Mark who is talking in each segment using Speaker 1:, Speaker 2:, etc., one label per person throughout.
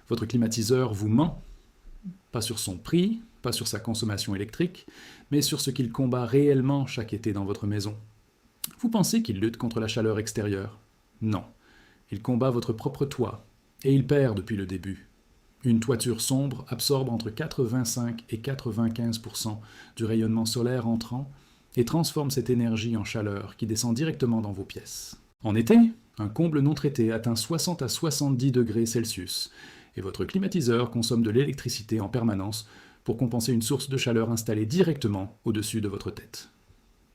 Speaker 1: Votre climatiseur vous ment, pas sur son prix, pas sur sa consommation électrique, mais sur ce qu'il combat réellement chaque été dans votre maison. Vous pensez qu'il lutte contre la chaleur extérieure? Non. Il combat votre propre toit, et il perd depuis le début. Une toiture sombre absorbe entre 85 et 95% du rayonnement solaire entrant et transforme cette énergie en chaleur qui descend directement dans vos pièces. En été, un comble non traité atteint 60 à 70 degrés Celsius et votre climatiseur consomme de l'électricité en permanence pour compenser une source de chaleur installée directement au-dessus de votre tête.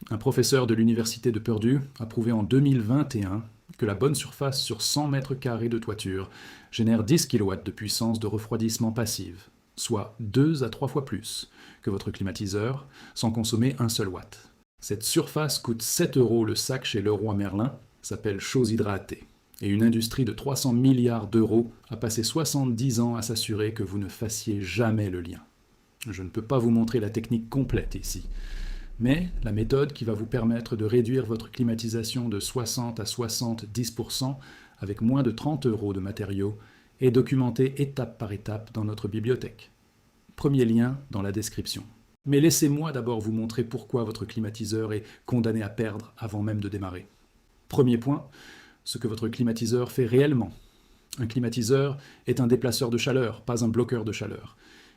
Speaker 1: Un professeur de l'université de Purdue a prouvé en 2021 que la bonne surface sur 100 mètres carrés de toiture génère 10 kW de puissance de refroidissement passive, soit 2 à 3 fois plus que votre climatiseur, sans consommer un seul watt. Cette surface coûte 7 € le sac chez Leroy Merlin, s'appelle Chaux hydratée, et une industrie de 300 milliards d'euros a passé 70 ans à s'assurer que vous ne fassiez jamais le lien. Je ne peux pas vous montrer la technique complète ici, mais la méthode qui va vous permettre de réduire votre climatisation de 60 à 70% avec moins de 30 € de matériaux est documentée étape par étape dans notre bibliothèque. Premier lien dans la description. Mais laissez-moi d'abord vous montrer pourquoi votre climatiseur est condamné à perdre avant même de démarrer. Premier point, ce que votre climatiseur fait réellement. Un climatiseur est un déplaceur de chaleur, pas un bloqueur de chaleur.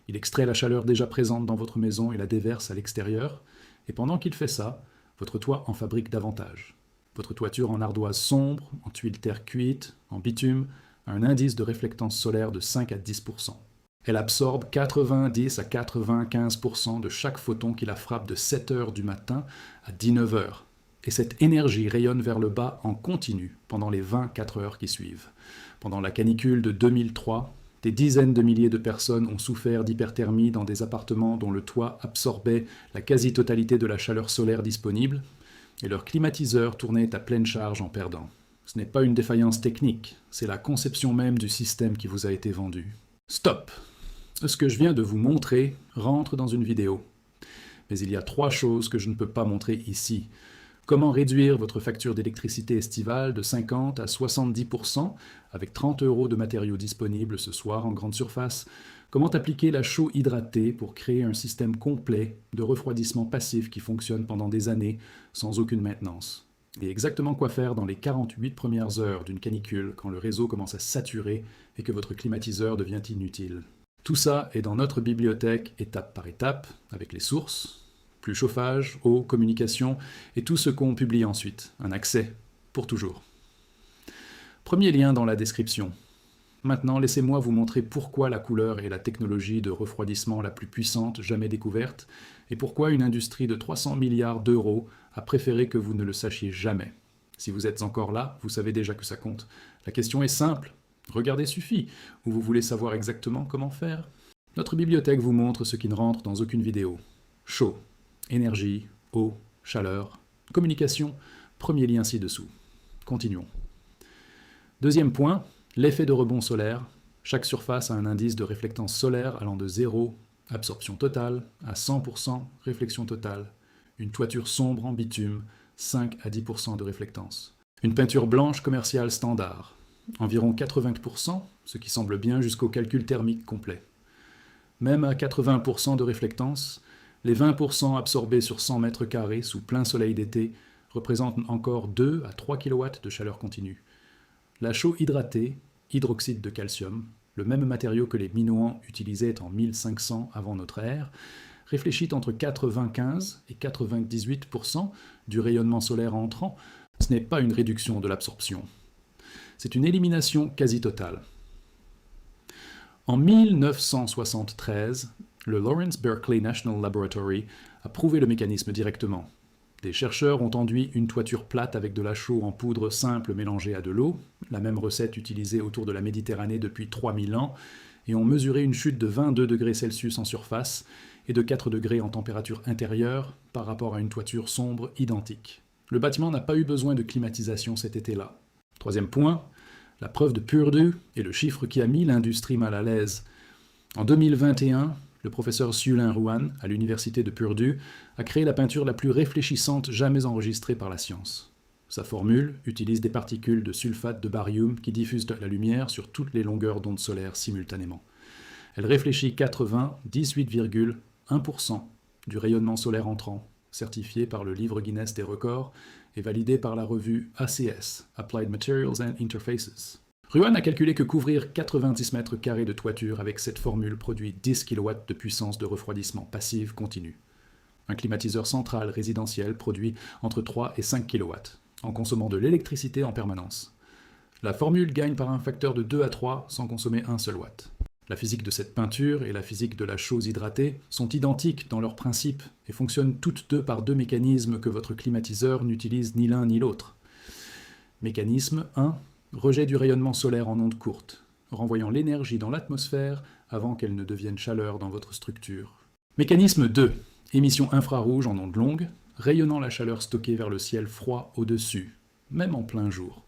Speaker 1: Il extrait la chaleur déjà présente dans votre maison et la déverse à l'extérieur, et pendant qu'il fait ça, votre toit en fabrique davantage. Votre toiture en ardoise sombre, en tuiles terre cuite, en bitume, a un indice de réflectance solaire de 5 à 10%. Elle absorbe 90 à 95% de chaque photon qui la frappe de 7 h du matin à 19 h. Et cette énergie rayonne vers le bas en continu pendant les 24 heures qui suivent. Pendant la canicule de 2003, des dizaines de milliers de personnes ont souffert d'hyperthermie dans des appartements dont le toit absorbait la quasi-totalité de la chaleur solaire disponible, et leur climatiseur tournait à pleine charge en perdant. Ce n'est pas une défaillance technique, c'est la conception même du système qui vous a été vendu. Stop! Ce que je viens de vous montrer rentre dans une vidéo. Mais il y a 3 choses que je ne peux pas montrer ici. Comment réduire votre facture d'électricité estivale de 50 à 70% avec 30 € de matériaux disponibles ce soir en grande surface? Comment appliquer la chaux hydratée pour créer un système complet de refroidissement passif qui fonctionne pendant des années sans aucune maintenance? Et exactement quoi faire dans les 48 premières heures d'une canicule quand le réseau commence à saturer et que votre climatiseur devient inutile? Tout ça est dans notre bibliothèque étape par étape avec les sources, plus chauffage, eau, communication, et tout ce qu'on publie ensuite, un accès pour toujours. Premier lien dans la description. Maintenant, laissez-moi vous montrer pourquoi la couleur est la technologie de refroidissement la plus puissante jamais découverte, et pourquoi une industrie de 300 milliards d'euros a préféré que vous ne le sachiez jamais. Si vous êtes encore là, vous savez déjà que ça compte. La question est simple, regarder suffit, ou vous voulez savoir exactement comment faire? Notre bibliothèque vous montre ce qui ne rentre dans aucune vidéo. Chaud. Énergie, eau, chaleur, communication, premier lien ci-dessous. Continuons. Deuxième point, l'effet de rebond solaire. Chaque surface a un indice de réflectance solaire allant de 0, absorption totale, à 100%, réflexion totale. Une toiture sombre en bitume, 5 à 10% de réflectance. Une peinture blanche commerciale standard, environ 80%, ce qui semble bien jusqu'au calcul thermique complet. Même à 80% de réflectance, les 20% absorbés sur 100 mètres carrés sous plein soleil d'été représentent encore 2 à 3 kW de chaleur continue. La chaux hydratée, hydroxyde de calcium, le même matériau que les Minoans utilisaient en 1500 avant notre ère, réfléchit entre 95 et 98% du rayonnement solaire entrant. Ce n'est pas une réduction de l'absorption. C'est une élimination quasi totale. En 1973, le Lawrence Berkeley National Laboratory a prouvé le mécanisme directement. Des chercheurs ont enduit une toiture plate avec de la chaux en poudre simple mélangée à de l'eau, la même recette utilisée autour de la Méditerranée depuis 3000 ans, et ont mesuré une chute de 22 degrés Celsius en surface et de 4 degrés en température intérieure par rapport à une toiture sombre identique. Le bâtiment n'a pas eu besoin de climatisation cet été-là. Troisième point, la preuve de Purdue et le chiffre qui a mis l'industrie mal à l'aise. En 2021, le professeur Siu-Lin Ruan, à l'université de Purdue, a créé la peinture la plus réfléchissante jamais enregistrée par la science. Sa formule utilise des particules de sulfate de barium qui diffusent la lumière sur toutes les longueurs d'onde solaire simultanément. Elle réfléchit 98,1% du rayonnement solaire entrant, certifié par le livre Guinness des records et validé par la revue ACS, Applied Materials and Interfaces. Ruan a calculé que couvrir 90 mètres carrés de toiture avec cette formule produit 10 kW de puissance de refroidissement passive continu. Un climatiseur central résidentiel produit entre 3 et 5 kW, en consommant de l'électricité en permanence. La formule gagne par un facteur de 2 à 3 sans consommer un seul watt. La physique de cette peinture et la physique de la chose hydratée sont identiques dans leurs principes et fonctionnent toutes deux par deux mécanismes que votre climatiseur n'utilise ni l'un ni l'autre. Mécanisme 1. Rejet du rayonnement solaire en ondes courtes, renvoyant l'énergie dans l'atmosphère avant qu'elle ne devienne chaleur dans votre structure. Mécanisme 2. Émission infrarouge en ondes longues, rayonnant la chaleur stockée vers le ciel froid au-dessus, même en plein jour.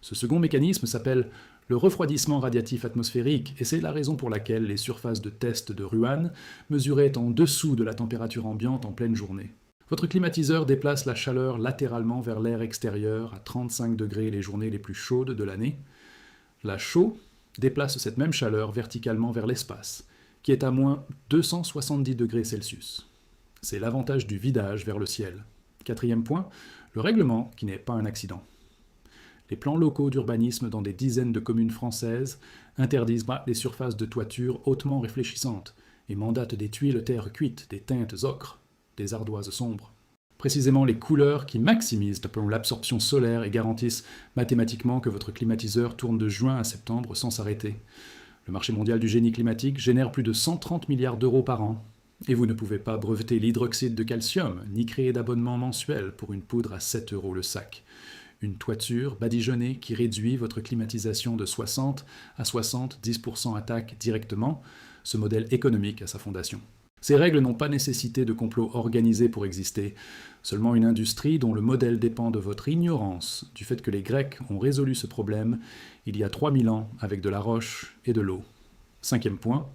Speaker 1: Ce second mécanisme s'appelle le refroidissement radiatif atmosphérique, et c'est la raison pour laquelle les surfaces de test de Ruan mesuraient en dessous de la température ambiante en pleine journée. Votre climatiseur déplace la chaleur latéralement vers l'air extérieur à 35 degrés les journées les plus chaudes de l'année. La chaux déplace cette même chaleur verticalement vers l'espace, qui est à moins 270 degrés Celsius. C'est l'avantage du vidage vers le ciel. Quatrième point, le règlement qui n'est pas un accident. Les plans locaux d'urbanisme dans des dizaines de communes françaises interdisent les surfaces de toiture hautement réfléchissantes et mandatent des tuiles terre cuite, des teintes ocre, des ardoises sombres. Précisément les couleurs qui maximisent l'absorption solaire et garantissent mathématiquement que votre climatiseur tourne de juin à septembre sans s'arrêter. Le marché mondial du génie climatique génère plus de 130 milliards d'euros par an. Et vous ne pouvez pas breveter l'hydroxyde de calcium, ni créer d'abonnement mensuel pour une poudre à 7 € le sac. Une toiture badigeonnée qui réduit votre climatisation de 60 à 70% attaque directement ce modèle économique à sa fondation. Ces règles n'ont pas nécessité de complot organisé pour exister, seulement une industrie dont le modèle dépend de votre ignorance du fait que les Grecs ont résolu ce problème il y a 3000 ans avec de la roche et de l'eau. Cinquième point,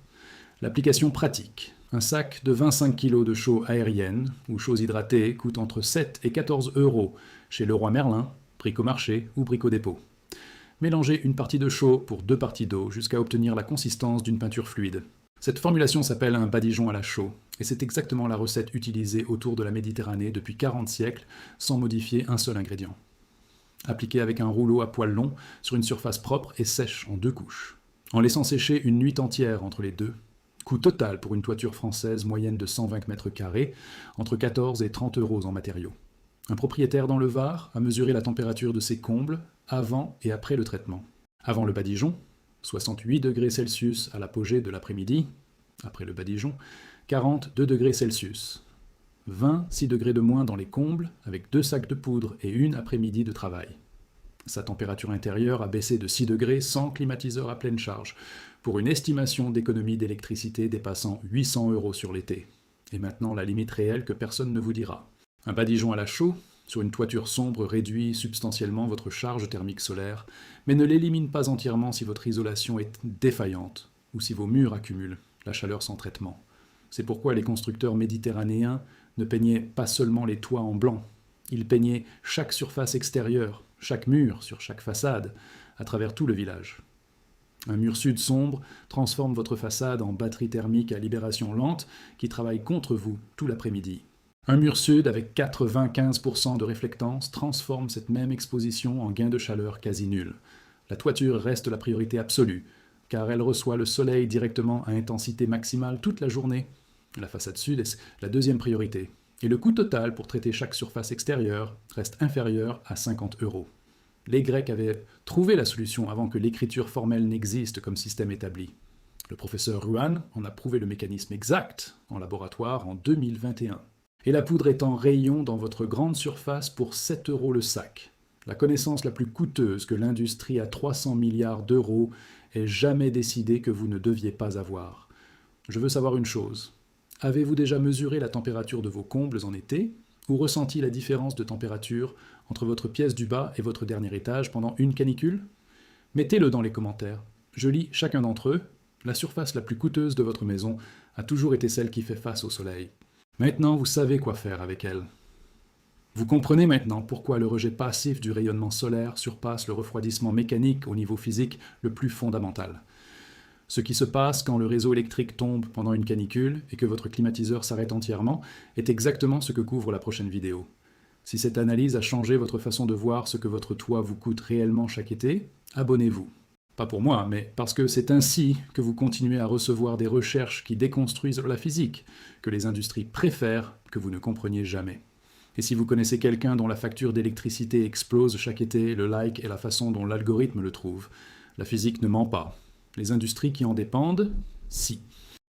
Speaker 1: l'application pratique. Un sac de 25 kg de chaux aérienne ou chaux hydratée coûte entre 7 et 14 € chez Leroy Merlin, Brico Marché ou Brico Dépôt. Mélangez une partie de chaux pour 2 parties d'eau jusqu'à obtenir la consistance d'une peinture fluide. Cette formulation s'appelle un badigeon à la chaux, et c'est exactement la recette utilisée autour de la Méditerranée depuis 40 siècles, sans modifier un seul ingrédient. Appliqué avec un rouleau à poils longs sur une surface propre et sèche en 2 couches. En laissant sécher une nuit entière entre les deux, coût total pour une toiture française moyenne de 120 mètres carrés, entre 14 et 30 € en matériaux. Un propriétaire dans le Var a mesuré la température de ses combles avant et après le traitement. Avant le badigeon, 68 degrés Celsius à l'apogée de l'après-midi, après le badigeon, 42 degrés Celsius. 26 degrés de moins dans les combles, avec 2 sacs de poudre et une après-midi de travail. Sa température intérieure a baissé de 6 degrés sans climatiseur à pleine charge, pour une estimation d'économie d'électricité dépassant 800 € sur l'été. Et maintenant la limite réelle que personne ne vous dira. Un badigeon à la chaux, sur une toiture sombre, réduit substantiellement votre charge thermique solaire, mais ne l'élimine pas entièrement si votre isolation est défaillante ou si vos murs accumulent la chaleur sans traitement. C'est pourquoi les constructeurs méditerranéens ne peignaient pas seulement les toits en blanc, ils peignaient chaque surface extérieure, chaque mur sur chaque façade, à travers tout le village. Un mur sud sombre transforme votre façade en batterie thermique à libération lente qui travaille contre vous tout l'après-midi. Un mur sud avec 95% de réflectance transforme cette même exposition en gain de chaleur quasi nul. La toiture reste la priorité absolue, car elle reçoit le soleil directement à intensité maximale toute la journée. La façade sud est la deuxième priorité. Et le coût total pour traiter chaque surface extérieure reste inférieur à 50 €. Les Grecs avaient trouvé la solution avant que l'écriture formelle n'existe comme système établi. Le professeur Ruan en a prouvé le mécanisme exact en laboratoire en 2021. Et la poudre est en rayon dans votre grande surface pour 7 € le sac. La connaissance la plus coûteuse que l'industrie à 300 milliards d'euros ait jamais décidé que vous ne deviez pas avoir. Je veux savoir une chose. Avez-vous déjà mesuré la température de vos combles en été ou ressenti la différence de température entre votre pièce du bas et votre dernier étage pendant une canicule? Mettez-le dans les commentaires. Je lis chacun d'entre eux. La surface la plus coûteuse de votre maison a toujours été celle qui fait face au soleil. Maintenant, vous savez quoi faire avec elle. Vous comprenez maintenant pourquoi le rejet passif du rayonnement solaire surpasse le refroidissement mécanique au niveau physique le plus fondamental. Ce qui se passe quand le réseau électrique tombe pendant une canicule et que votre climatiseur s'arrête entièrement est exactement ce que couvre la prochaine vidéo. Si cette analyse a changé votre façon de voir ce que votre toit vous coûte réellement chaque été, abonnez-vous. Pas pour moi, mais parce que c'est ainsi que vous continuez à recevoir des recherches qui déconstruisent la physique, que les industries préfèrent que vous ne compreniez jamais. Et si vous connaissez quelqu'un dont la facture d'électricité explose chaque été, le like est la façon dont l'algorithme le trouve. La physique ne ment pas. Les industries qui en dépendent, si.